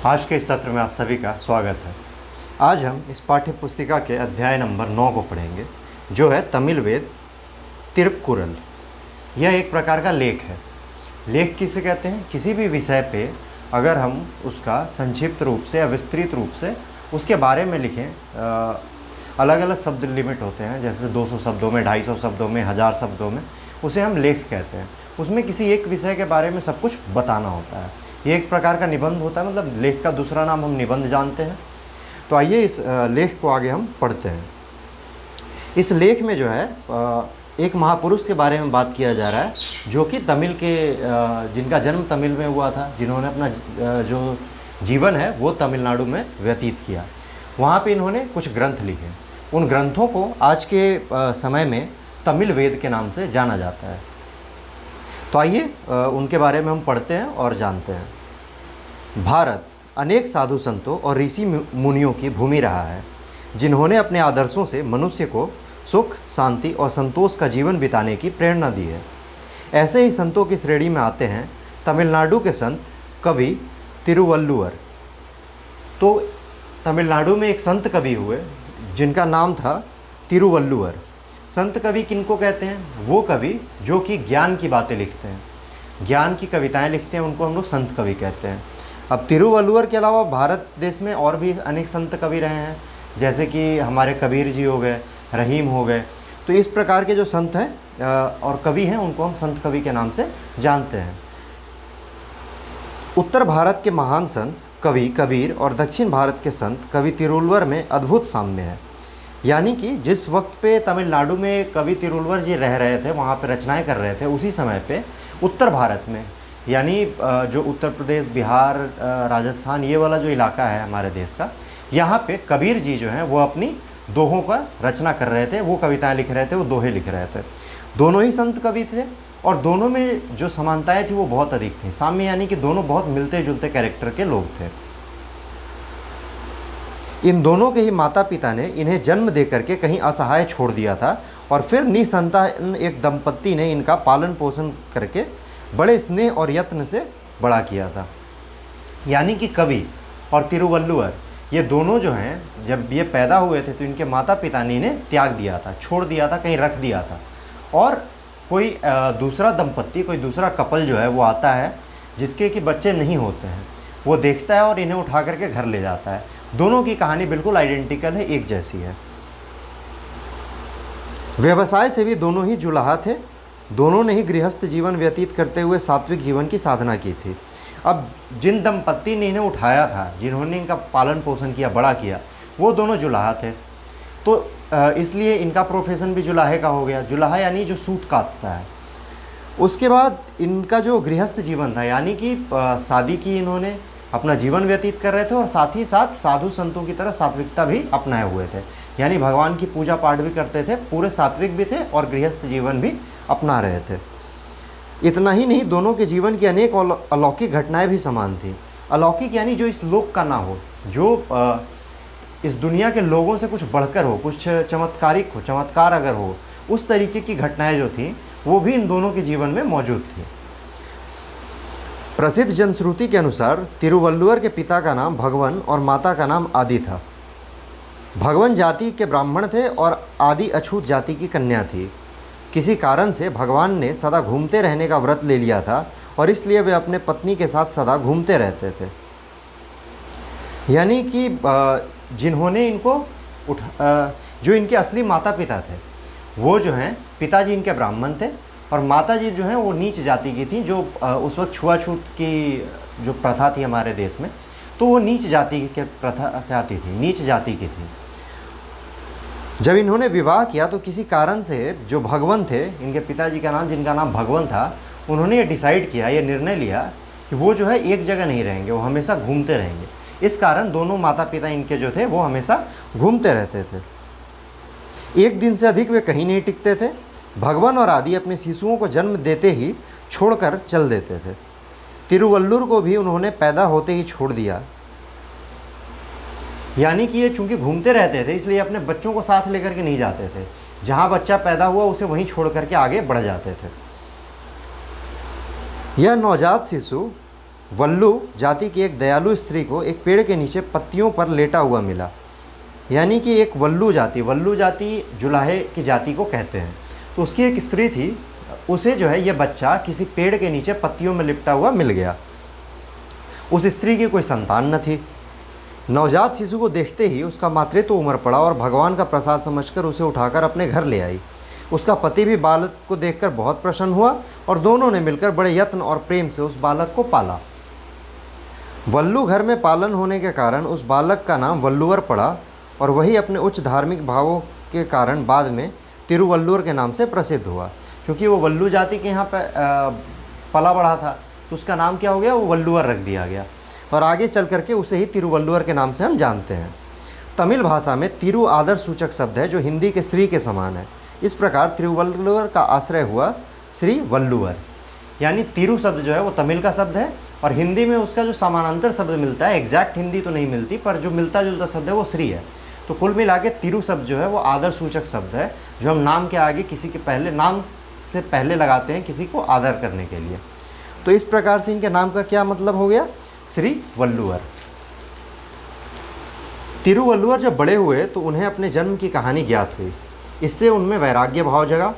आज के इस सत्र में आप सभी का स्वागत है। आज हम इस पाठ्य पुस्तिका के अध्याय नंबर 9 को पढ़ेंगे, जो है तमिल वेद तिरुक्कुरल। यह एक प्रकार का लेख है। लेख किसे कहते हैं? किसी भी विषय पे अगर हम उसका संक्षिप्त रूप से या विस्तृत रूप से उसके बारे में लिखें, अलग अलग शब्द लिमिट होते हैं, जैसे 200 शब्दों में, 250 शब्दों में, 1000 शब्दों में, उसे हम लेख कहते हैं। उसमें किसी एक विषय के बारे में सब कुछ बताना होता है। ये एक प्रकार का निबंध होता है, मतलब लेख का दूसरा नाम हम निबंध जानते हैं। तो आइए इस लेख को आगे हम पढ़ते हैं। इस लेख में जो है एक महापुरुष के बारे में बात किया जा रहा है, जो कि तमिल के जिनका जन्म तमिल में हुआ था, जिन्होंने अपना जो जीवन है वो तमिलनाडु में व्यतीत किया। वहाँ पे इन्होंने कुछ ग्रंथ लिखे। उन ग्रंथों को आज के समय में तमिल वेद के नाम से जाना जाता है। तो आइए उनके बारे में हम पढ़ते हैं और जानते हैं। भारत अनेक साधु संतों और ऋषि मुनियों की भूमि रहा है, जिन्होंने अपने आदर्शों से मनुष्य को सुख, शांति और संतोष का जीवन बिताने की प्रेरणा दी है। ऐसे ही संतों की श्रेणी में आते हैं तमिलनाडु के संत कवि तिरुवल्लुवर। तो तमिलनाडु में एक संत कवि हुए जिनका नाम था तिरुवल्लुवर। संत कवि किनको कहते हैं? वो कवि जो कि ज्ञान की बातें लिखते हैं, ज्ञान की कविताएं लिखते हैं, उनको हम लोग संत कवि कहते हैं। अब तिरुवल्लुवर के अलावा भारत देश में और भी अनेक संत कवि रहे हैं, जैसे कि हमारे कबीर जी हो गए, रहीम हो गए। तो इस प्रकार के जो संत हैं और कवि हैं, उनको हम संत कवि के नाम से जानते हैं। उत्तर भारत के महान संत कवि कबीर और दक्षिण भारत के संत कवि तिरुवल्लुवर में अद्भुत साम्य है। यानी कि जिस वक्त पे तमिलनाडु में कवि तिरुवल्लुवर जी रह रहे थे, वहाँ पे रचनाएं कर रहे थे, उसी समय पे उत्तर भारत में, यानी जो उत्तर प्रदेश, बिहार, राजस्थान, ये वाला जो इलाका है हमारे देश का, यहाँ पे कबीर जी जो हैं वो अपनी दोहों का रचना कर रहे थे, वो कविताएं लिख रहे थे, वो दोहे लिख रहे थे। दोनों ही संत कवि थे और दोनों में जो समानताएँ थी वो बहुत अधिक थी। साम्य यानी कि दोनों बहुत मिलते जुलते कैरेक्टर के लोग थे। इन दोनों के ही माता पिता ने इन्हें जन्म देकर के कहीं असहाय छोड़ दिया था और फिर निसंतान एक दंपत्ति ने इनका पालन पोषण करके बड़े स्नेह और यत्न से बड़ा किया था। यानी कि कवि और तिरुवल्लुवर ये दोनों जो हैं, जब ये पैदा हुए थे तो इनके माता पिता ने इन्हें त्याग दिया था, छोड़ दिया था, कहीं रख दिया था। और कोई दूसरा दंपत्ति, कोई दूसरा कपल जो है वो आता है, जिसके कि बच्चे नहीं होते हैं, वो देखता है और इन्हें उठा करके घर ले जाता है। दोनों की कहानी बिल्कुल आइडेंटिकल है, एक जैसी है। व्यवसाय से भी दोनों ही जुलाहा थे। दोनों ने ही गृहस्थ जीवन व्यतीत करते हुए सात्विक जीवन की साधना की थी। अब जिन दंपत्ति ने इन्हें उठाया था, जिन्होंने इनका पालन पोषण किया, बड़ा किया, वो दोनों जुलाहा थे। तो इसलिए इनका प्रोफेशन भी जुलाहे का हो गया। जुलाहा यानी जो सूत काटता है। उसके बाद इनका जो गृहस्थ जीवन था, यानी कि शादी की, इन्होंने अपना जीवन व्यतीत कर रहे थे और साथ ही साथ साधु संतों की तरह सात्विकता भी अपनाए हुए थे। यानी भगवान की पूजा पाठ भी करते थे, पूरे सात्विक भी थे और गृहस्थ जीवन भी अपना रहे थे। इतना ही नहीं, दोनों के जीवन की अनेक अलौकिक घटनाएं भी समान थी। अलौकिक यानी जो इस लोक का ना हो, जो इस दुनिया के लोगों से कुछ बढ़कर हो, कुछ चमत्कारिक हो, चमत्कार अगर हो, उस तरीके की घटनाएं जो थी वो भी इन दोनों के जीवन में मौजूद थी। प्रसिद्ध जनश्रुति के अनुसार तिरुवल्लुवर के पिता का नाम भगवन और माता का नाम आदि था। भगवन जाति के ब्राह्मण थे और आदि अछूत जाति की कन्या थी। किसी कारण से भगवान ने सदा घूमते रहने का व्रत ले लिया था और इसलिए वे अपने पत्नी के साथ सदा घूमते रहते थे। यानी कि जिन्होंने इनको जो इनके असली माता पिता थे, वो जो हैं, पिताजी इनके ब्राह्मण थे और माताजी जो हैं वो नीच जाति की थी। जो उस वक्त छुआछूत की जो प्रथा थी हमारे देश में, तो वो नीच जाति के प्रथा से आती थी, नीच जाति की थी। जब इन्होंने विवाह किया तो किसी कारण से जो भगवन थे, इनके पिताजी का नाम, जिनका नाम भगवन था, उन्होंने ये डिसाइड किया, ये निर्णय लिया कि वो जो है एक जगह नहीं रहेंगे, वो हमेशा घूमते रहेंगे। इस कारण दोनों माता पिता इनके जो थे वो हमेशा घूमते रहते थे। एक दिन से अधिक वे कहीं नहीं टिकते थे। भगवान और आदि अपने शिशुओं को जन्म देते ही छोड़कर चल देते थे। तिरुवल्लुवर को भी उन्होंने पैदा होते ही छोड़ दिया। यानी कि ये चूंकि घूमते रहते थे, इसलिए अपने बच्चों को साथ लेकर के नहीं जाते थे। जहाँ बच्चा पैदा हुआ उसे वहीं छोड़ करके आगे बढ़ जाते थे। यह नवजात शिशु वल्लू जाति की एक दयालु स्त्री को एक पेड़ के नीचे पत्तियों पर लेटा हुआ मिला। यानी कि एक वल्लू जाति जुलाहे की जाति को कहते हैं। तो उसकी एक स्त्री थी, उसे जो है ये बच्चा किसी पेड़ के नीचे पत्तियों में लिपटा हुआ मिल गया। उस स्त्री की कोई संतान न थी। नवजात शिशु को देखते ही उसका मातृत्व उमड़ पड़ा और भगवान का प्रसाद समझकर उसे उठाकर अपने घर ले आई। उसका पति भी बालक को देखकर बहुत प्रसन्न हुआ और दोनों ने मिलकर बड़े यत्न और प्रेम से उस बालक को पाला। वल्लू घर में पालन होने के कारण उस बालक का नाम वल्लूवर पड़ा और वही अपने उच्च धार्मिक भावों के कारण बाद में तिरुवल्लुवर के नाम से प्रसिद्ध हुआ। क्योंकि वो वल्लू जाति के यहाँ पे पला बढ़ा था, तो उसका नाम क्या हो गया, वो वल्लूवर रख दिया गया और आगे चल करके उसे ही तिरुवल्लुवर के नाम से हम जानते हैं। तमिल भाषा में तिरु आदर सूचक शब्द है जो हिंदी के श्री के समान है। इस प्रकार तिरुवल्लुवर का आश्रय हुआ श्री वल्लूवर। यानी तिरु शब्द जो है वो तमिल का शब्द है और हिंदी में उसका जो समानांतर शब्द मिलता है, एग्जैक्ट हिंदी तो नहीं मिलती पर जो मिलता जुलता शब्द है वो श्री है। तो कुल मिला के तिरु शब्द जो है वो आदर सूचक शब्द है जो हम नाम के आगे किसी के पहले, नाम से पहले लगाते हैं किसी को आदर करने के लिए। तो इस प्रकार से इनके नाम का क्या मतलब हो गया, श्री वल्लूवर। तिरुवल्लुवर जब बड़े हुए तो उन्हें अपने जन्म की कहानी ज्ञात हुई। इससे उनमें वैराग्य भाव जगा।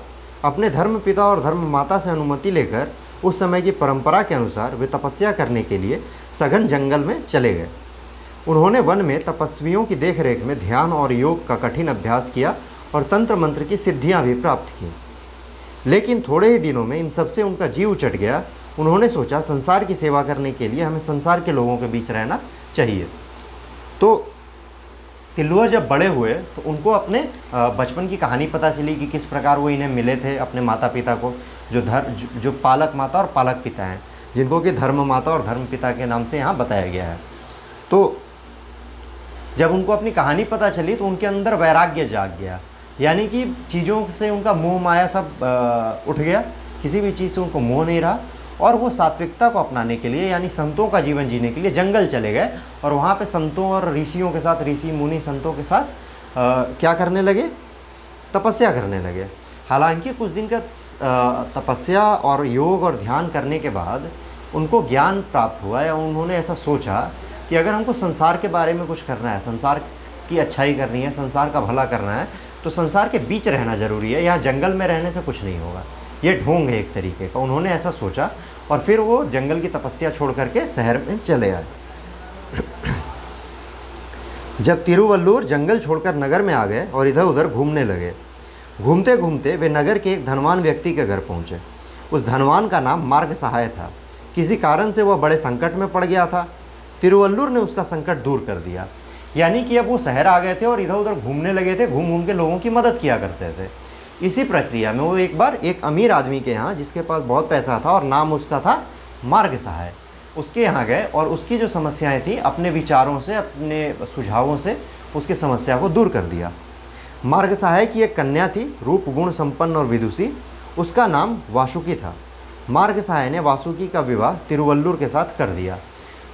अपने धर्म पिता और धर्म माता से अनुमति लेकर उस समय की परंपरा के अनुसार वे तपस्या करने के लिए सघन जंगल में चले गए। उन्होंने वन में तपस्वियों की देखरेख में ध्यान और योग का कठिन अभ्यास किया और तंत्र मंत्र की सिद्धियां भी प्राप्त की। लेकिन थोड़े ही दिनों में इन सबसे उनका जीव उचट गया। उन्होंने सोचा संसार की सेवा करने के लिए हमें संसार के लोगों के बीच रहना चाहिए। तो तिल्लुआ जब बड़े हुए तो उनको अपने बचपन की कहानी पता चली कि किस प्रकार वो इन्हें मिले थे अपने माता पिता को, जो पालक माता और पालक पिता हैं, जिनको कि धर्म माता और धर्म पिता के नाम से यहाँ बताया गया है। तो जब उनको अपनी कहानी पता चली तो उनके अंदर वैराग्य जाग गया। यानी कि चीज़ों से उनका मोह माया सब उठ गया, किसी भी चीज़ से उनको मोह नहीं रहा और वो सात्विकता को अपनाने के लिए यानी संतों का जीवन जीने के लिए जंगल चले गए और वहाँ पे संतों और ऋषियों के साथ, ऋषि मुनि संतों के साथ क्या करने लगे, तपस्या करने लगे। हालांकि कुछ दिन का तपस्या और योग और ध्यान करने के बाद उनको ज्ञान प्राप्त हुआ या उन्होंने ऐसा सोचा कि अगर हमको संसार के बारे में कुछ करना है, संसार की अच्छाई करनी है, संसार का भला करना है, तो संसार के बीच रहना ज़रूरी है। यहाँ जंगल में रहने से कुछ नहीं होगा, ये ढोंग है एक तरीके का। उन्होंने ऐसा सोचा और फिर वो जंगल की तपस्या छोड़ करके शहर में चले आए। जब तिरुवल्लुवर जंगल छोड़कर नगर में आ गए और इधर उधर घूमने लगे, घूमते घूमते वे नगर के एक धनवान व्यक्ति के घर पहुँचे। उस धनवान का नाम मार्ग सहाय था। किसी कारण से वह बड़े संकट में पड़ गया था। तिरुवल्लुवर ने उसका संकट दूर कर दिया। यानी कि अब वो शहर आ गए थे और इधर उधर घूमने लगे थे, घूम घूम के लोगों की मदद किया करते थे। इसी प्रक्रिया में वो एक बार एक अमीर आदमी के यहाँ, जिसके पास बहुत पैसा था और नाम उसका था मार्ग सहाय, उसके यहाँ गए और उसकी जो समस्याएं थी अपने विचारों से, अपने सुझावों से उसकी समस्या को दूर कर दिया। मार्ग सहाय की एक कन्या थी, रूप गुण संपन्न और विदुषी। उसका नाम वासुकी था। मार्ग सहाय ने वासुकी का विवाह तिरुवल्लुवर के साथ कर दिया।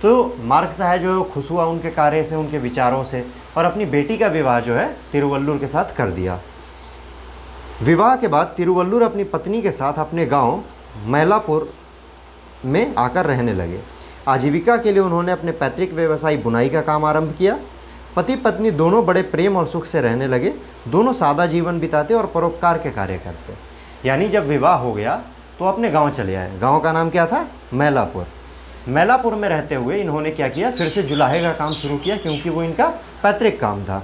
तो मार्ग सहाय जो है खुश हुआ उनके कार्य से, उनके विचारों से और अपनी बेटी का विवाह जो है तिरुवल्लुवर के साथ कर दिया। विवाह के बाद तिरुवल्लुवर अपनी पत्नी के साथ अपने गांव मैलापुर में आकर रहने लगे। आजीविका के लिए उन्होंने अपने पैतृक व्यवसाय बुनाई का काम आरंभ किया। पति पत्नी दोनों बड़े प्रेम और सुख से रहने लगे। दोनों सादा जीवन बिताते और परोपकार के कार्य करते। यानी जब विवाह हो गया तो अपने गांव चले आए। गांव का नाम क्या था? मैलापुर। मैलापुर में रहते हुए इन्होंने क्या किया, फिर से जुलाहे का काम शुरू किया, क्योंकि वो इनका पैतृक काम था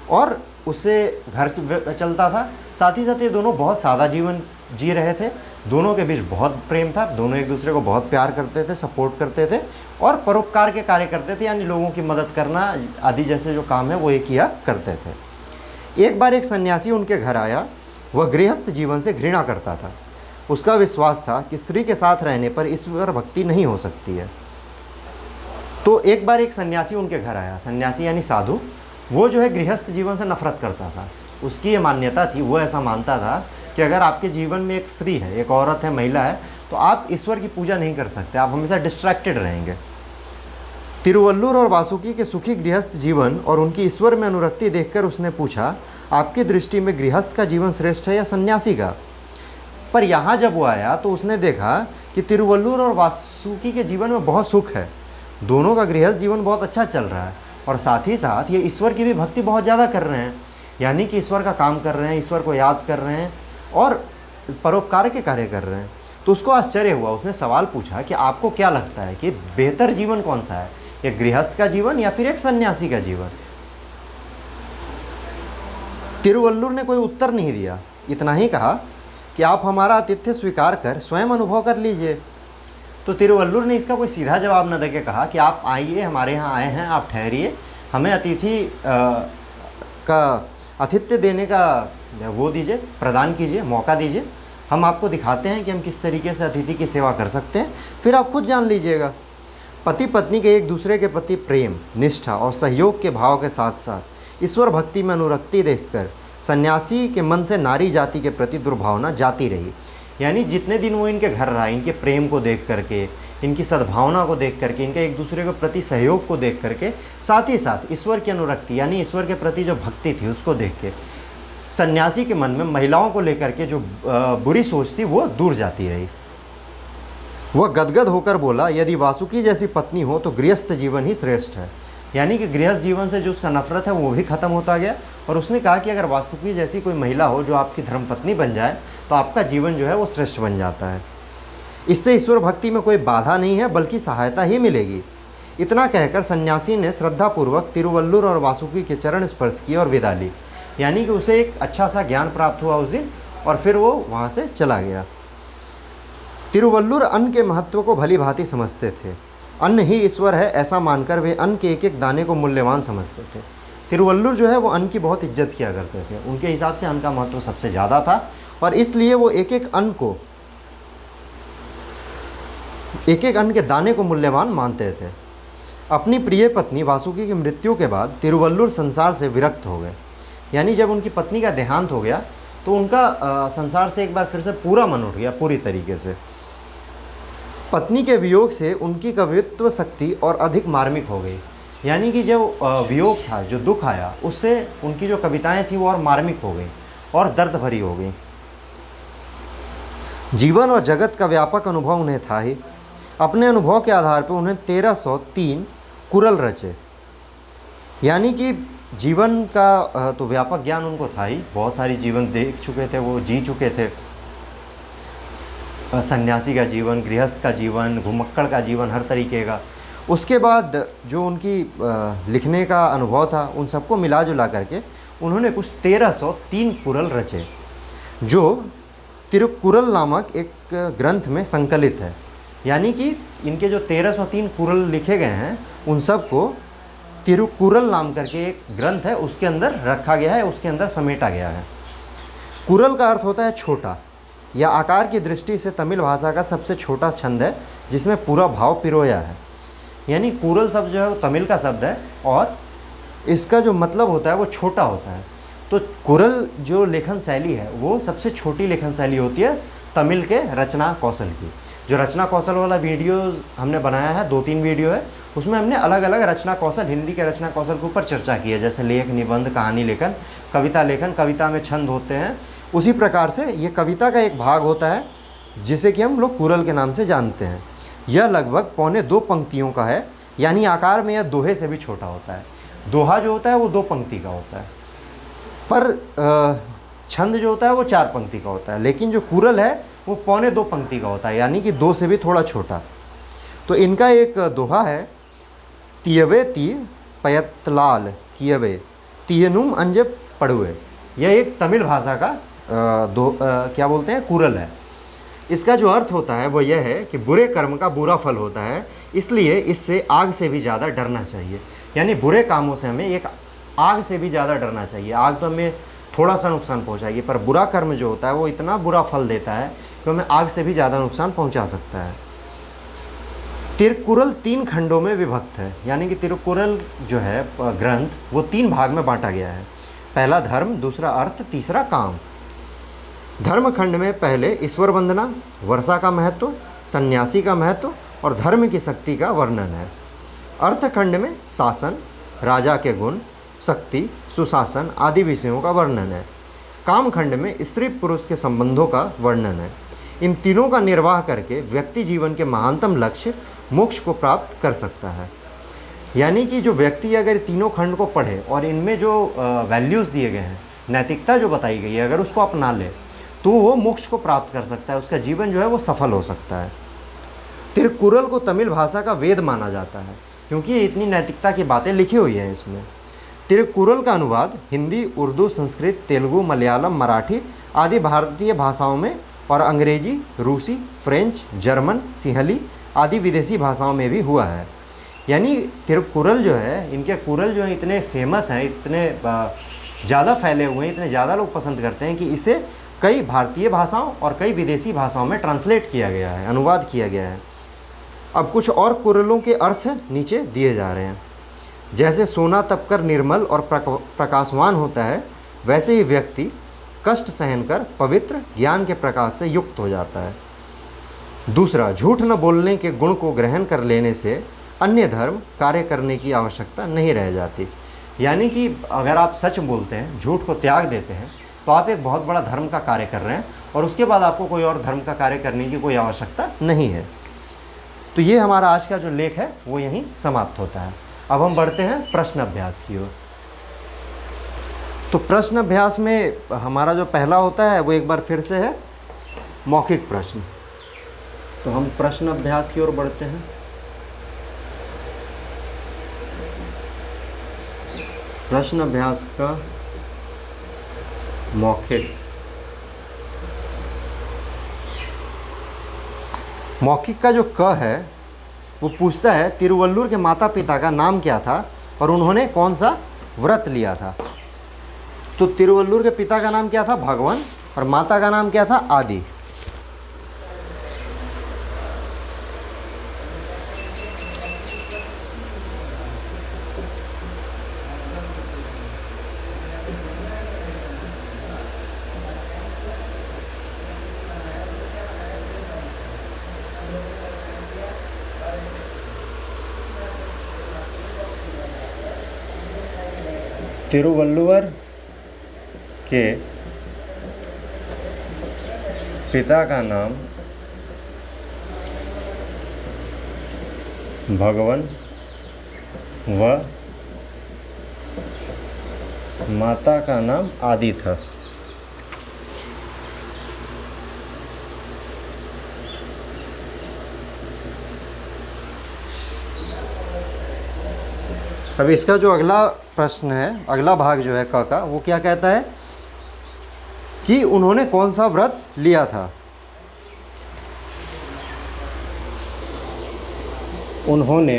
और उससे घर चलता था। साथ ही साथ ये दोनों बहुत सादा जीवन जी रहे थे। दोनों के बीच बहुत प्रेम था, दोनों एक दूसरे को बहुत प्यार करते थे, सपोर्ट करते थे और परोपकार के कार्य करते थे, यानी लोगों की मदद करना आदि जैसे जो काम है वो ये किया करते थे। एक बार एक सन्यासी उनके घर आया। वह गृहस्थ जीवन से घृणा करता था। उसका विश्वास था कि स्त्री के साथ रहने पर ईश्वर भक्ति नहीं हो सकती है। तो एक बार एक सन्यासी उनके घर आया। सन्यासी यानी साधु। वो जो है गृहस्थ जीवन से नफरत करता था। उसकी ये मान्यता थी, वो ऐसा मानता था कि अगर आपके जीवन में एक स्त्री है, एक औरत है, महिला है, तो आप ईश्वर की पूजा नहीं कर सकते, आप हमेशा डिस्ट्रैक्टेड रहेंगे। तिरुवल्लुवर और वासुकी के सुखी गृहस्थ जीवन और उनकी ईश्वर में अनुरक्ति देखकर उसने पूछा, आपकी दृष्टि में गृहस्थ का जीवन श्रेष्ठ है या सन्यासी का? पर यहाँ जब वो आया तो उसने देखा कि तिरुवल्लुवर और वासुकी के जीवन में बहुत सुख है, दोनों का गृहस्थ जीवन बहुत अच्छा चल रहा है, और साथ ही साथ ये ईश्वर की भी भक्ति बहुत ज़्यादा कर रहे हैं, यानी कि ईश्वर का काम कर रहे हैं, ईश्वर को याद कर रहे हैं और परोपकार के कार्य कर रहे हैं। तो उसको आश्चर्य हुआ, उसने सवाल पूछा कि आपको क्या लगता है कि बेहतर जीवन कौन सा है, एक गृहस्थ का जीवन या फिर एक सन्यासी का जीवन। तिरुवल्लुवर ने कोई उत्तर नहीं दिया, इतना ही कहा कि आप हमारा आतिथ्य स्वीकार कर स्वयं अनुभव कर लीजिए। तो तिरुवल्लुवर ने इसका कोई सीधा जवाब न देके कहा कि आप आइए, हमारे यहाँ आए हैं, आप ठहरिए, हमें का आतिथ्य देने का वो दीजिए, प्रदान कीजिए, मौका दीजिए, हम आपको दिखाते हैं कि हम किस तरीके से अतिथि की सेवा कर सकते हैं, फिर आप खुद जान लीजिएगा। पति पत्नी के एक दूसरे के प्रति प्रेम, निष्ठा और सहयोग के भाव के साथ साथ ईश्वर भक्ति में अनुरक्ति देखकर सन्यासी के मन से नारी जाति के प्रति दुर्भावना जाती रही। यानी जितने दिन वो इनके घर रहा, इनके प्रेम को देख करके, इनकी सद्भावना को देख करके, इनके एक दूसरे के प्रति सहयोग को देख करके, साथ ही साथ ईश्वर की अनुरक्ति यानी ईश्वर के प्रति जो भक्ति थी उसको देख के सन्यासी के मन में महिलाओं को लेकर के जो बुरी सोच थी वो दूर जाती रही। वह गदगद होकर बोला, यदि वासुकी जैसी पत्नी हो तो गृहस्थ जीवन ही श्रेष्ठ है। यानी कि गृहस्थ जीवन से जो उसका नफरत है वो भी खत्म होता गया, और उसने कहा कि अगर वासुकी जैसी कोई महिला हो जो आपकी धर्मपत्नी बन जाए तो आपका जीवन जो है वो श्रेष्ठ बन जाता है। इससे ईश्वर भक्ति में कोई बाधा नहीं है बल्कि सहायता ही मिलेगी। इतना कहकर सन्यासी ने श्रद्धापूर्वक तिरुवल्लुवर और वासुकी के चरण स्पर्श किए और विदा ली। यानी कि उसे एक अच्छा सा ज्ञान प्राप्त हुआ उस दिन, और फिर वो वहाँ से चला गया। तिरुवल्लुवर अन्न के महत्व को भली भांति समझते थे। अन्न ही ईश्वर है ऐसा मानकर वे अन्न के एक एक दाने को मूल्यवान समझते थे। तिरुवल्लुवर जो है वो अन्न की बहुत इज्जत किया करते थे, उनके हिसाब से अन्न का महत्व सबसे ज़्यादा था, और इसलिए वो एक एक अन्न के दाने को मूल्यवान मानते थे। अपनी प्रिय पत्नी वासुकी की मृत्यु के बाद तिरुवल्लुवर संसार से विरक्त हो गए। यानी जब उनकी पत्नी का देहांत हो गया तो उनका संसार से एक बार फिर से पूरा मन उठ गया, पूरी तरीके से। पत्नी के वियोग से उनकी कवित्व शक्ति और अधिक मार्मिक हो गई। यानी कि जो वियोग था, जो दुख आया, उससे उनकी जो कविताएं थी वो और मार्मिक हो गई और दर्द भरी हो गई। जीवन और जगत का व्यापक अनुभव उन्हें था ही। अपने अनुभव के आधार पर उन्हें 1303 कुरल रचे। यानी कि जीवन का तो व्यापक ज्ञान उनको था ही, बहुत सारी जीवन देख चुके थे, वो जी चुके थे। सन्यासी का जीवन, गृहस्थ का जीवन, घुमक्कड़ का जीवन, हर तरीके का। उसके बाद जो उनकी लिखने का अनुभव था उन सबको मिला जुला करके उन्होंने कुछ 1303 कुरल रचे, जो तिरुकुरल नामक एक ग्रंथ में संकलित है। यानी कि इनके जो 1303 कुरल लिखे गए हैं उन सब को तिरुकुरल नाम करके एक ग्रंथ है उसके अंदर रखा गया है, उसके अंदर समेटा गया है। कुरल का अर्थ होता है छोटा, या आकार की दृष्टि से तमिल भाषा का सबसे छोटा छंद है जिसमें पूरा भाव पिरोया है। यानी कुरल शब्द जो है वो तमिल का शब्द है और इसका जो मतलब होता है वो छोटा होता है। तो कुरल जो लेखन शैली है वो सबसे छोटी लेखन शैली होती है तमिल के रचना कौशल की। जो रचना कौशल वाला वीडियो हमने बनाया है, 2-3 वीडियो है, उसमें हमने अलग अलग रचना कौशल, हिंदी के रचना कौशल के ऊपर चर्चा की है, जैसे लेख, निबंध, कहानी लेखन, कविता लेखन, कविता में छंद होते हैं। उसी प्रकार से ये कविता का एक भाग होता है जिसे कि हम लोग कुरल के नाम से जानते हैं। यह लगभग 1.25 पंक्तियों का है, यानी आकार में यह दोहे से भी छोटा होता है। दोहा जो होता है वो 2 पंक्ति का होता है, पर छंद जो होता है वो 4 पंक्ति का होता है, लेकिन जो कुरल है वो 1.25 पंक्ति का होता है, यानी कि 2 से भी थोड़ा छोटा। तो इनका एक दोहा है, तियवे ती पयतलाल कियवे तियनुम अंजे पढ़ुए। यह एक तमिल भाषा का क्या बोलते हैं, कुरल है। इसका जो अर्थ होता है वो यह है कि बुरे कर्म का बुरा फल होता है, इसलिए इससे आग से भी ज़्यादा डरना चाहिए। यानी बुरे कामों से हमें एक आग से भी ज़्यादा डरना चाहिए। आग तो हमें थोड़ा सा नुकसान पहुंचाएगी, पर बुरा कर्म जो होता है वो इतना बुरा फल देता है कि हमें आग से भी ज़्यादा नुकसान पहुंचा सकता है। तिरुकुरल 3 खंडों में विभक्त है। यानी कि तिरुकुरल जो है ग्रंथ वो 3 भाग में बांटा गया है। पहला धर्म, दूसरा अर्थ, तीसरा काम। धर्म खंड में पहले ईश्वर वंदना, वर्षा का महत्व, सन्यासी का महत्व और धर्म की शक्ति का वर्णन है। अर्थ खंड में शासन, राजा के गुण, शक्ति, सुशासन आदि विषयों का वर्णन है। काम खंड में स्त्री पुरुष के संबंधों का वर्णन है। इन तीनों का निर्वाह करके व्यक्ति जीवन के महानतम लक्ष्य मोक्ष को प्राप्त कर सकता है। यानी कि जो व्यक्ति अगर तीनों खंड को पढ़े और इनमें जो वैल्यूज़ दिए गए हैं, नैतिकता जो बताई गई है, अगर उसको अपना ले तो वो मोक्ष को प्राप्त कर सकता है, उसका जीवन जो है वो सफल हो सकता है। तिरुकुरल को तमिल भाषा का वेद माना जाता है क्योंकि ये इतनी नैतिकता की बातें लिखी हुई हैं इसमें। तिरुकुरल का अनुवाद हिंदी, उर्दू, संस्कृत, तेलुगु, मलयालम, मराठी आदि भारतीय भाषाओं में और अंग्रेजी, रूसी, फ्रेंच, जर्मन, सिंहली आदि विदेशी भाषाओं में भी हुआ है। यानी तिरुकुरल जो है, इनके कुरल जो हैं इतने फेमस हैं, इतने ज़्यादा फैले हुए हैं, इतने ज़्यादा लोग पसंद करते हैं कि इसे कई भारतीय भाषाओं और कई विदेशी भाषाओं में ट्रांसलेट किया गया है, अनुवाद किया गया है। अब कुछ और कुरलों के अर्थ नीचे दिए जा रहे हैं। जैसे सोना तपकर निर्मल और प्रकाशवान होता है, वैसे ही व्यक्ति कष्ट सहन कर पवित्र ज्ञान के प्रकाश से युक्त हो जाता है। दूसरा, झूठ न बोलने के गुण को ग्रहण कर लेने से अन्य धर्म कार्य करने की आवश्यकता नहीं रह जाती। यानी कि अगर आप सच बोलते हैं, झूठ को त्याग देते हैं, तो आप एक बहुत बड़ा धर्म का कार्य कर रहे हैं और उसके बाद आपको कोई और धर्म का कार्य करने की कोई आवश्यकता नहीं है। तो ये हमारा आज का जो लेख है वो यहीं समाप्त होता है। अब हम बढ़ते हैं प्रश्न अभ्यास की ओर। तो प्रश्न अभ्यास में हमारा जो पहला होता है वो एक बार फिर से है मौखिक प्रश्न। तो हम प्रश्न अभ्यास की ओर बढ़ते हैं। प्रश्न अभ्यास का मौखिक का जो क है वो पूछता है तिरुवल्लुर के माता पिता का नाम क्या था और उन्होंने कौन सा व्रत लिया था। तो तिरुवल्लुर के पिता का नाम क्या था? भगवान। और माता का नाम क्या था? आदि। तिरुवल्लुवर के पिता का नाम भगवान व माता का नाम आदि था। अब इसका जो अगला प्रश्न है, अगला भाग जो है क का, वो क्या कहता है कि उन्होंने कौन सा व्रत लिया था। उन्होंने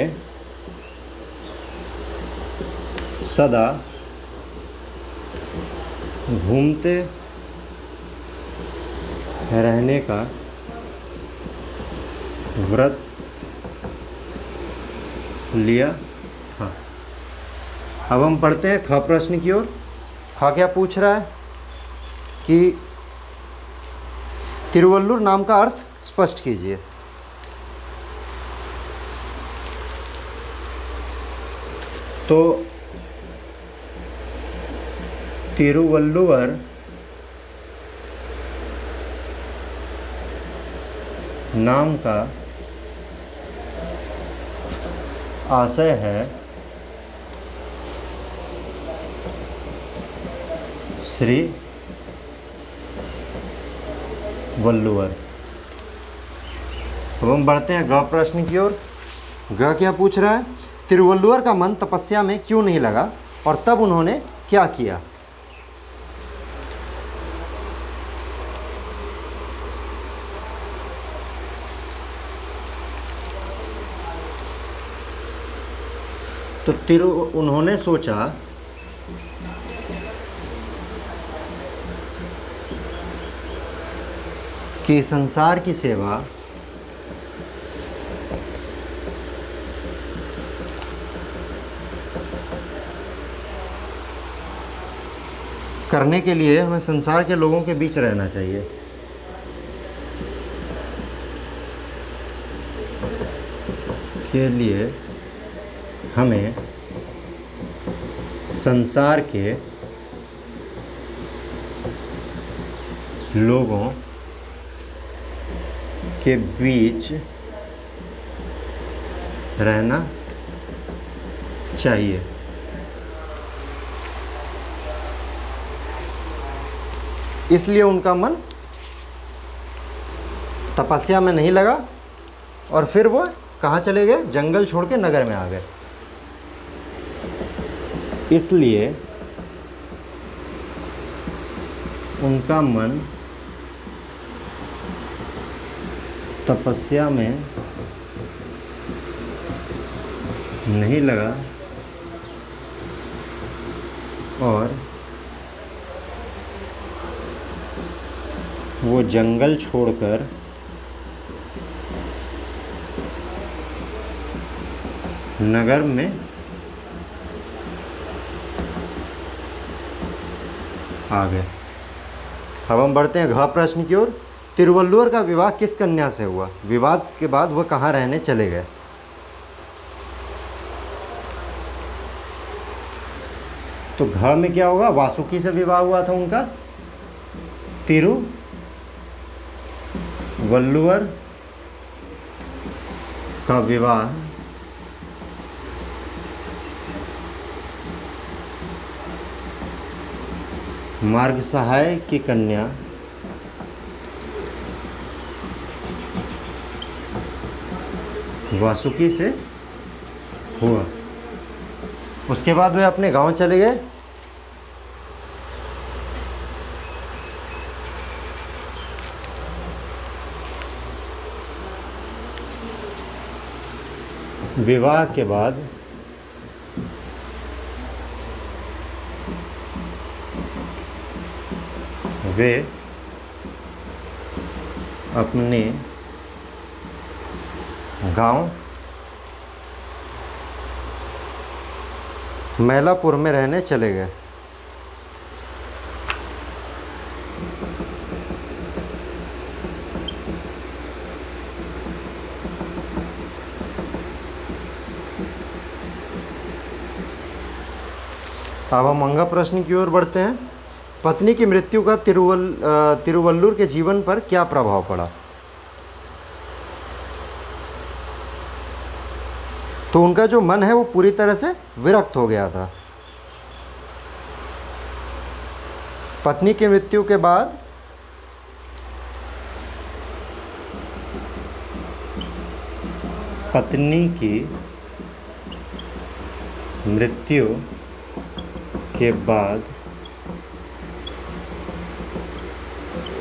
सदा घूमते रहने का व्रत लिया था। अब हम पढ़ते हैं ख प्रश्न की ओर। ख क्या पूछ रहा है कि तिरुवल्लुर नाम का अर्थ स्पष्ट कीजिए। तो तिरुवल्लुवर नाम का आशय है श्री वल्लुवर। अब हम बढ़ते हैं ग प्रश्न की ओर। ग क्या पूछ रहा है? तिरुवल्लुवर का मन तपस्या में क्यों नहीं लगा और तब उन्होंने क्या किया। तो उन्होंने सोचा कि संसार की सेवा करने के लिए हमें संसार के लोगों के बीच रहना चाहिए। के लिए हमें संसार के लोगों के बीच रहना चाहिए। इसलिए उनका मन तपस्या में नहीं लगा और फिर वो कहाँ चले गए? जंगल छोड़ के नगर में आ गए। इसलिए उनका मन तपस्या में नहीं लगा और वो जंगल छोड़कर नगर में आ गए। अब हम बढ़ते हैं घ प्रश्न की ओर। तिरुवल्लुवर का विवाह किस कन्या से हुआ? विवाद के बाद वह कहाँ रहने चले गए? तो घ में क्या होगा? वासुकी से विवाह हुआ था उनका। तिरुवल्लुवर का विवाह मार्ग सहाय की कन्या वासुकी से हुआ। उसके बाद वे अपने गांव चले गए। विवाह के बाद वे अपने गांव मैलापुर में रहने चले गए। अब हम अंगा प्रश्न की ओर बढ़ते हैं। पत्नी की मृत्यु का तिरुवल्लुर के जीवन पर क्या प्रभाव पड़ा? तो उनका जो मन है वो पूरी तरह से विरक्त हो गया था। पत्नी की मृत्यु के बाद पत्नी की मृत्यु के बाद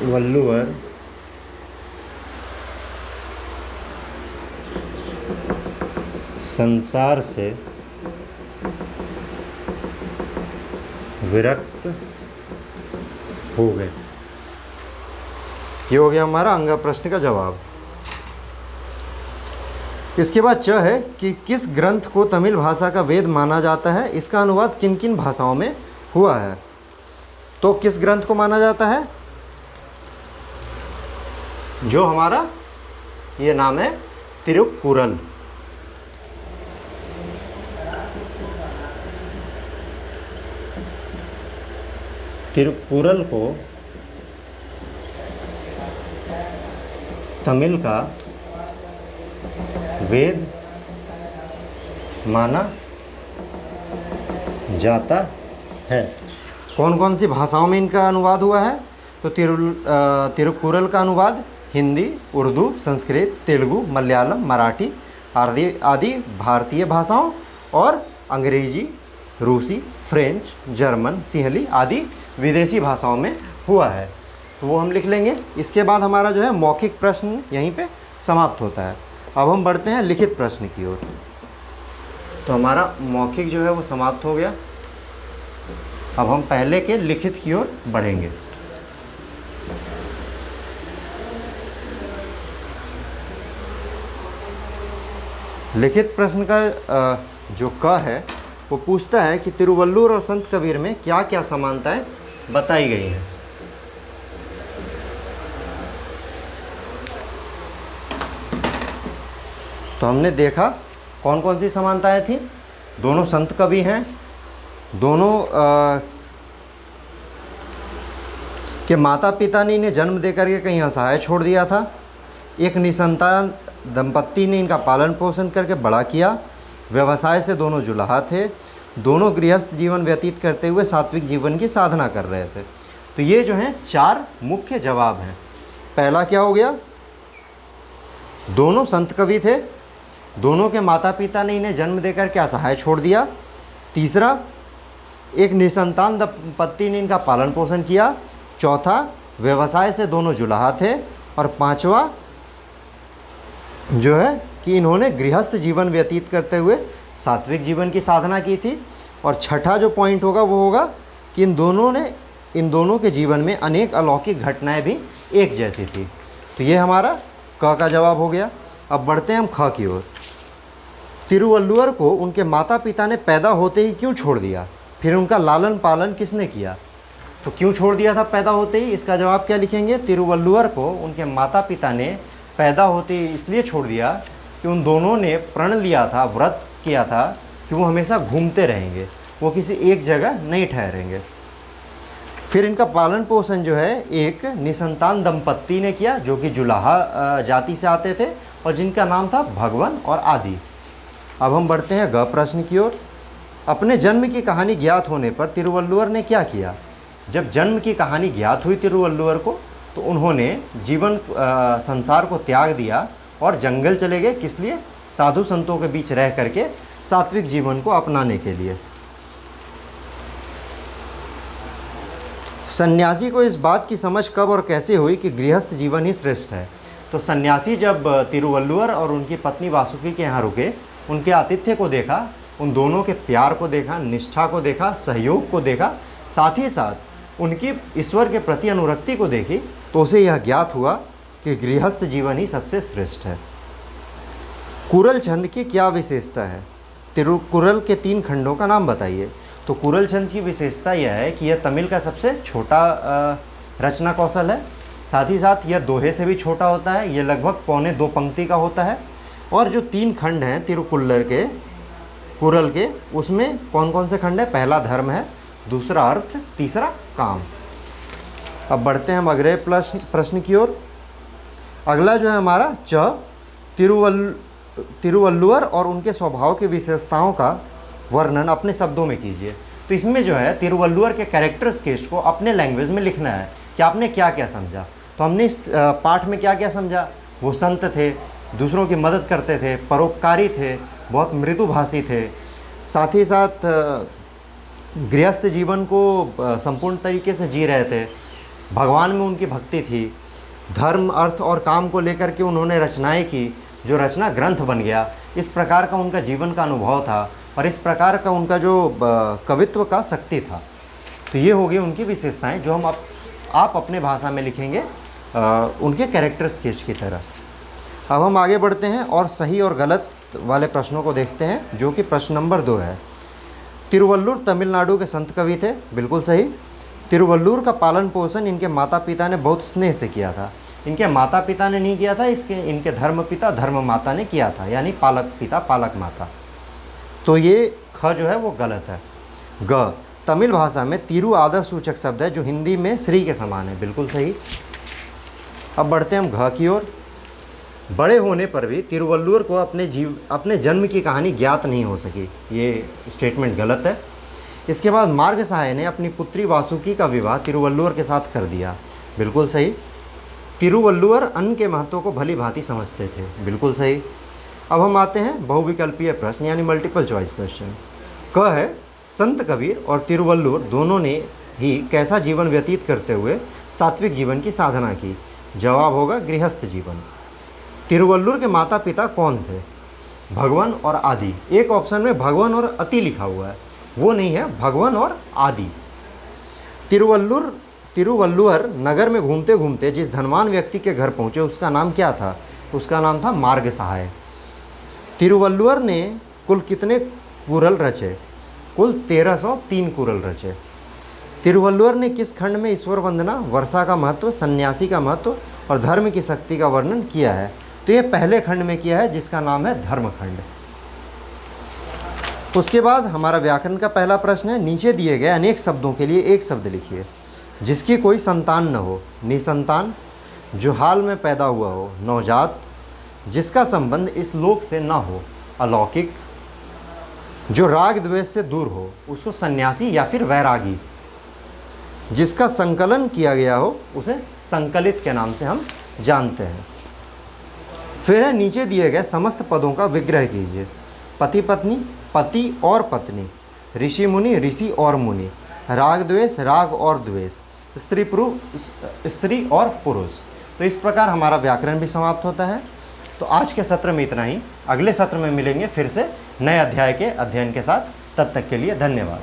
वल्लुवर संसार से विरक्त हो गए। ये हो गया हमारा अंगा प्रश्न का जवाब। इसके बाद च है कि किस ग्रंथ को तमिल भाषा का वेद माना जाता है? इसका अनुवाद किन किन भाषाओं में हुआ है? तो किस ग्रंथ को माना जाता है? जो हमारा ये नाम है तिरुक्कुरल। तिरुक्कुरल को तमिल का वेद माना जाता है। कौन कौन सी भाषाओं में इनका अनुवाद हुआ है? तो तिरुक्कुरल का अनुवाद हिंदी, उर्दू, संस्कृत, तेलुगु, मलयालम, मराठी आदि भारतीय भाषाओं और अंग्रेजी, रूसी, फ्रेंच, जर्मन, सिंहली आदि विदेशी भाषाओं में हुआ है। तो वो हम लिख लेंगे। इसके बाद हमारा जो है मौखिक प्रश्न यहीं पे समाप्त होता है। अब हम बढ़ते हैं लिखित प्रश्न की ओर। तो हमारा मौखिक जो है वो समाप्त हो गया। अब हम पहले के लिखित की ओर बढ़ेंगे। लिखित प्रश्न का जो क है वो पूछता है कि तिरुवल्लुवर और संत कबीर में क्या क्या समानताएं बताई गई हैं। तो हमने देखा कौन कौन सी समानताएं थी। दोनों संत कवि हैं, दोनों के माता पिता ने इन्हें जन्म देकर के कहीं असहाय छोड़ दिया था। एक निसंतान दंपत्ति ने इनका पालन पोषण करके बड़ा किया। व्यवसाय से दोनों जुलाहा थे। दोनों गृहस्थ जीवन व्यतीत करते हुए सात्विक जीवन की साधना कर रहे थे। तो ये जो हैं 4 मुख्य जवाब हैं। पहला क्या हो गया, दोनों संत कवि थे, दोनों के माता पिता ने इन्हें जन्म देकर के असहाय छोड़ दिया। तीसरा, एक निसंतान दंपत्ति ने इनका पालन पोषण किया। चौथा, व्यवसाय से दोनों जुलाहा थे। और पांचवा जो है कि इन्होंने गृहस्थ जीवन व्यतीत करते हुए सात्विक जीवन की साधना की थी। और छठा जो पॉइंट होगा वो होगा कि इन दोनों के जीवन में अनेक अलौकिक घटनाएं भी एक जैसी थी। तो ये हमारा क का जवाब हो गया। अब बढ़ते हैं हम ख की ओर। तिरुवल्लुवर को उनके माता पिता ने पैदा होते ही क्यों छोड़ दिया, फिर उनका लालन पालन किसने किया? तो क्यों छोड़ दिया था पैदा होते ही, इसका जवाब क्या लिखेंगे? तिरुवल्लुवर को उनके माता पिता ने पैदा होते ही इसलिए छोड़ दिया कि उन दोनों ने प्रण लिया था, व्रत किया था कि वो हमेशा घूमते रहेंगे, वो किसी एक जगह नहीं ठहरेंगे। फिर इनका पालन पोषण जो है एक निसंतान दंपत्ति ने किया जो कि जुलाहा जाति से आते थे और जिनका नाम था भगवन और आदि। अब हम बढ़ते हैं ग प्रश्न की ओर। अपने जन्म की कहानी ज्ञात होने पर तिरुवल्लुवर ने क्या किया? जब जन्म की कहानी ज्ञात हुई तिरुवल्लुवर को तो उन्होंने जीवन संसार को त्याग दिया और जंगल चले गए। किस लिए? साधु संतों के बीच रह करके सात्विक जीवन को अपनाने के लिए। सन्यासी को इस बात की समझ कब और कैसे हुई कि गृहस्थ जीवन ही श्रेष्ठ है? तो सन्यासी जब तिरुवल्लुवर और उनकी पत्नी वासुकी के यहाँ रुके, उनके आतिथ्य को देखा, उन दोनों के प्यार को देखा, निष्ठा को देखा, सहयोग को देखा, साथ ही साथ उनकी ईश्वर के प्रति अनुरक्ति को देखी, तो उसे यह ज्ञात हुआ कि गृहस्थ जीवन ही सबसे श्रेष्ठ है। कुरल छंद की क्या विशेषता है? तिरुकुरल के 3 खंडों का नाम बताइए। तो कुरल छंद की विशेषता यह है कि यह तमिल का सबसे छोटा रचना कौशल है। साथ ही साथ यह दोहे से भी छोटा होता है, यह लगभग 1.25 पंक्ति का होता है। और जो 3 खंड हैं तिरुकुल्लर के, कुरल के, उसमें कौन कौन से खंड है? पहला धर्म है, दूसरा अर्थ, तीसरा काम। अब बढ़ते हैं हम अगले प्रश्न की ओर। अगला जो है हमारा च, तिरुवल्लुवर और उनके स्वभाव की विशेषताओं का वर्णन अपने शब्दों में कीजिए। तो इसमें जो है तिरुवल्लुवर के कैरेक्टर स्केच को अपने लैंग्वेज में लिखना है कि आपने क्या क्या समझा। तो हमने इस पाठ में क्या क्या समझा? वो संत थे, दूसरों की मदद करते थे, परोपकारी थे, बहुत मृदुभाषी थे, साथ ही साथ गृहस्थ जीवन को संपूर्ण तरीके से जी रहे थे, भगवान में उनकी भक्ति थी, धर्म, अर्थ और काम को लेकर के उन्होंने रचनाएं की, जो रचना ग्रंथ बन गया। इस प्रकार का उनका जीवन का अनुभव था और इस प्रकार का उनका जो कवित्व का शक्ति था। तो ये हो गई उनकी विशेषताएं जो हम आप अपने भाषा में लिखेंगे उनके कैरेक्टर स्केच की तरह। अब हम आगे बढ़ते हैं और सही और गलत वाले प्रश्नों को देखते हैं, जो कि प्रश्न नंबर 2 है। तिरुवल्लुर तमिलनाडु के संत कवि थे, बिल्कुल सही। तिरुवल्लुर का पालन पोषण इनके माता पिता ने बहुत स्नेह से किया था। इनके माता पिता ने नहीं किया था, इनके धर्म पिता धर्म माता ने किया था, यानी पालक पिता पालक माता। तो ये ख जो है वो गलत है। ग, तमिल भाषा में तिरु आदर सूचक शब्द है जो हिंदी में श्री के समान है, बिल्कुल सही। अब बढ़ते हैं हम घ की ओर। बड़े होने पर भी तिरुवल्लुवर को अपने जन्म की कहानी ज्ञात नहीं हो सकी, ये स्टेटमेंट गलत है। इसके बाद मार्ग सहाय ने अपनी पुत्री वासुकी का विवाह तिरुवल्लुवर के साथ कर दिया, बिल्कुल सही। तिरुवल्लुवर अन्न के महत्व को भली भांति समझते थे, बिल्कुल सही। अब हम आते हैं बहुविकल्पीय प्रश्न यानी मल्टीपल चॉइस क्वेश्चन। क है, संत कबीर और तिरुवल्लुवर दोनों ने ही कैसा जीवन व्यतीत करते हुए सात्विक जीवन की साधना की? जवाब होगा गृहस्थ जीवन। तिरुवल्लुवर के माता पिता कौन थे? भगवन और आदि। एक ऑप्शन में भगवन और अति लिखा हुआ है, वो नहीं है, भगवन और आदि। तिरुवल्लुवर नगर में घूमते घूमते जिस धनवान व्यक्ति के घर पहुँचे उसका नाम क्या था? उसका नाम था मार्ग सहाय। तिरुवल्लुवर ने कुल कितने कुरल रचे? कुल 1303 कुरल रचे। तिरुवल्लुवर ने किस खंड में ईश्वर वंदना, वर्षा का महत्व, सन्यासी का महत्व और धर्म की शक्ति का वर्णन किया है? तो ये पहले खंड में किया है जिसका नाम है धर्म खंड। उसके बाद हमारा व्याकरण का पहला प्रश्न है, नीचे दिए गए अनेक शब्दों के लिए एक शब्द लिखिए। जिसकी कोई संतान न हो, निसंतान, जो हाल में पैदा हुआ हो, नवजात, जिसका संबंध इस लोक से न हो, अलौकिक, जो राग द्वेष से दूर हो, उसको सन्यासी या फिर वैरागी, जिसका संकलन किया गया हो, उसे संकलित के नाम से हम जानते हैं। फिर है नीचे दिए गए समस्त पदों का विग्रह कीजिए। पति पत्नी, पति और पत्नी, ऋषि मुनि, ऋषि और मुनि, राग द्वेष, राग और द्वेष, स्त्री और पुरुष। तो इस प्रकार हमारा व्याकरण भी समाप्त होता है। तो आज के सत्र में इतना ही। अगले सत्र में मिलेंगे फिर से नए अध्याय के अध्ययन के साथ। तब तक के लिए धन्यवाद।